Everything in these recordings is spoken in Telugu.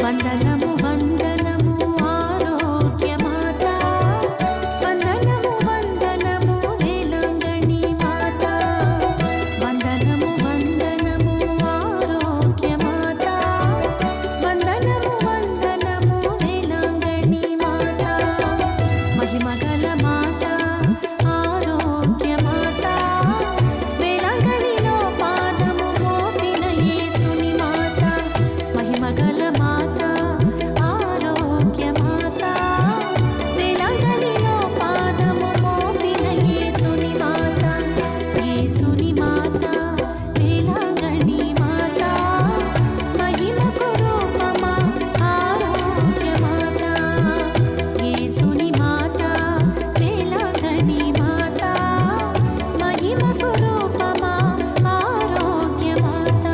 వందనము వందనము ఆరోగ్యమాత, వందనము వందనము వేలాంగణి మాత, వందనము వందనము ఆరోగ్యమాత, వందనము వందనము వేలాంగణి మాత, మహిమగల మాత ఆరోగ్యమాత, వేలాంగణిలో పాదము మోపిన యేసుని మాత, మహిమగల మాత ఆరోగ్యమాత, వేలాంగణిలో పాదము మోపిన యేసుని మాత, యేసుని మాత వేలాంగణి మాత, మహిమకు రూపమా ఆరోగ్యమాత, యేసుని మాత వేలాంగణి మాత, మహిమకు రూపమా ఆరోగ్యమాత.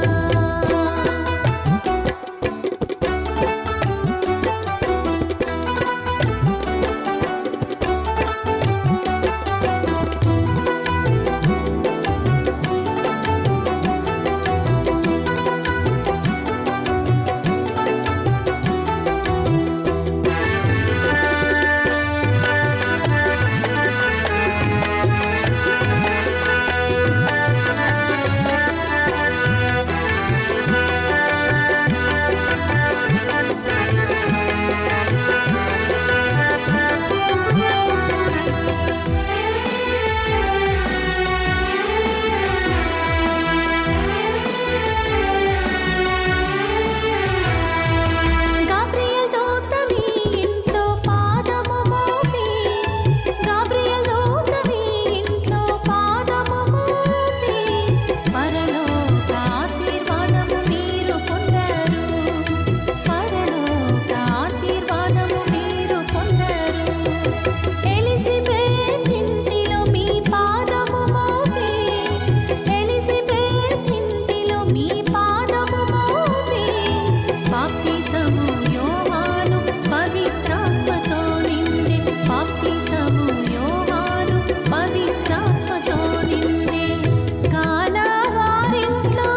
గాబ్రియల్ దూత మీ ఇంట్లో పాదము మోపి, గాబ్రియల్ దూత మీ ఇంట్లో పాదము మోపి, పరలోక ఆశీర్వాదము మీరు పొందరు, పరలోక ఆశీర్వాదము మీరు పొందరు. ఎలిజబెత్ ఇంటిలో మీ పాదము మోపి, ఎలిజబెత్ ఇంటిలో మీ పాదము మోపి, బాప్తిసము యోహాను పవిత్రాత్మతో నిండే, బాప్తిసము యోహాను పవిత్రాత్మతో నిండే, కానా వారింట్లో,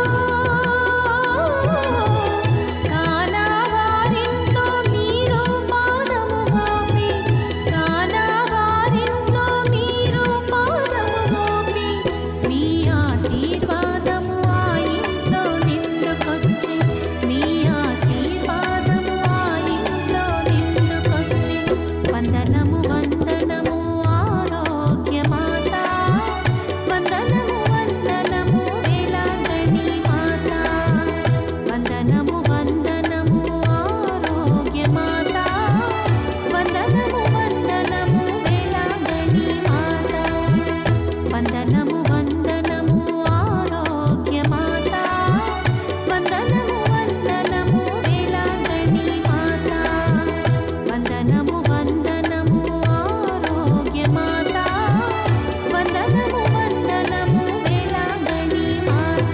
కానా వారింట్లో మీరు పాదము మోపి, కానా వారింట్లో మీరు పాదము మోపి, మీ ఆశీర్వాదము ఆ ఇంట్లో నిండుకొచ్చి, మీ ఆశీర్వాదము ఆ ఇంట్లో నిండుకొచ్చి, వందనము వందనము ఆరోగ్యమాత, వందనము వందనము వేలాంగణి మాత, వందనము వందనము ఆరోగ్యమాత, వందనము వందనము వేలాంగణి మాత, వందనము వందనము ఆరోగ్యమాత, వందనము వందనము వేలాంగణి మాత, వందనము వందనము ఆరోగ్యమాత, వందనము వందనము వేలాంగణి మాత.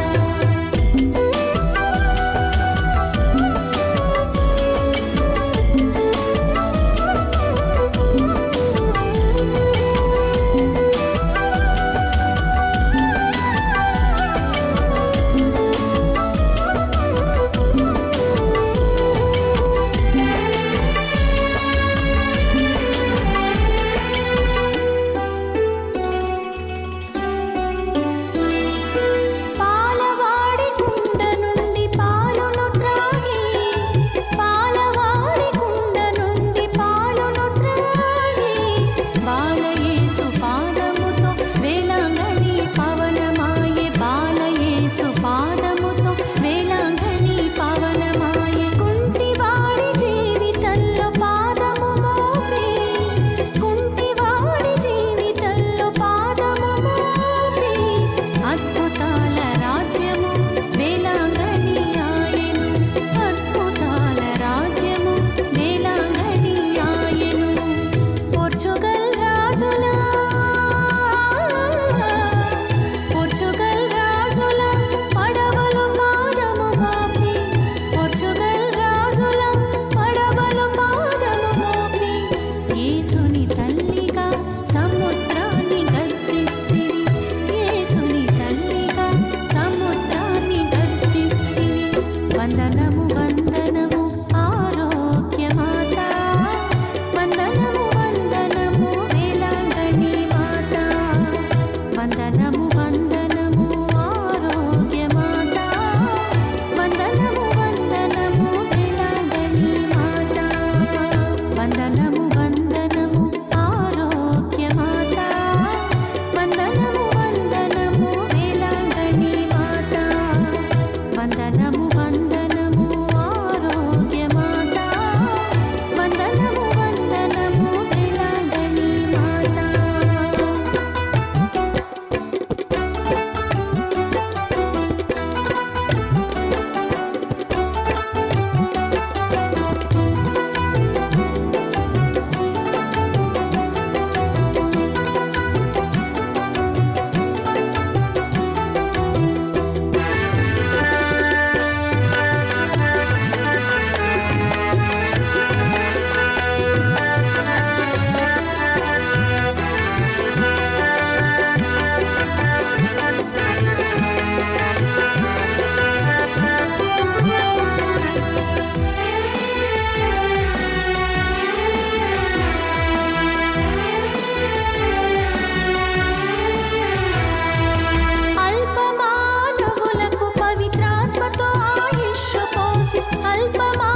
పాలవాడి కుండ నుండి పాలును త్రాగి, పాలవాడి కుండ నుండి పాలును త్రాగి, బాలయేసు పాదముతో వేలాంగణి పవనమాయే, బాలయేసు పాదముతో వేలాంగణి పవనమాయే, కుంటివాడి జీవితంలో పాదము మోపి, కుంటివాడి జీవితంలో పాదము మోపి, అద్భుతాల రాజ్యము వేలాంగణి ఆయెను, అద్భుతాల రాజ్యము వేలాంగణి ఆయెను. పోర్చుగల్ రాజుల, పోర్చుగల్ రాజుల పడవలు పాదము మోపి, పోర్చుగల్ రాజుల పడవలు పాదము మోపి, యేసుని తల్లిగా సముద్రాన్ని గద్దిస్తివి, యేసుని తల్లిగా సముద్రాన్ని గద్దిస్తివి, వందనము వందనము ఆరోగ్యమాత, అల్పమా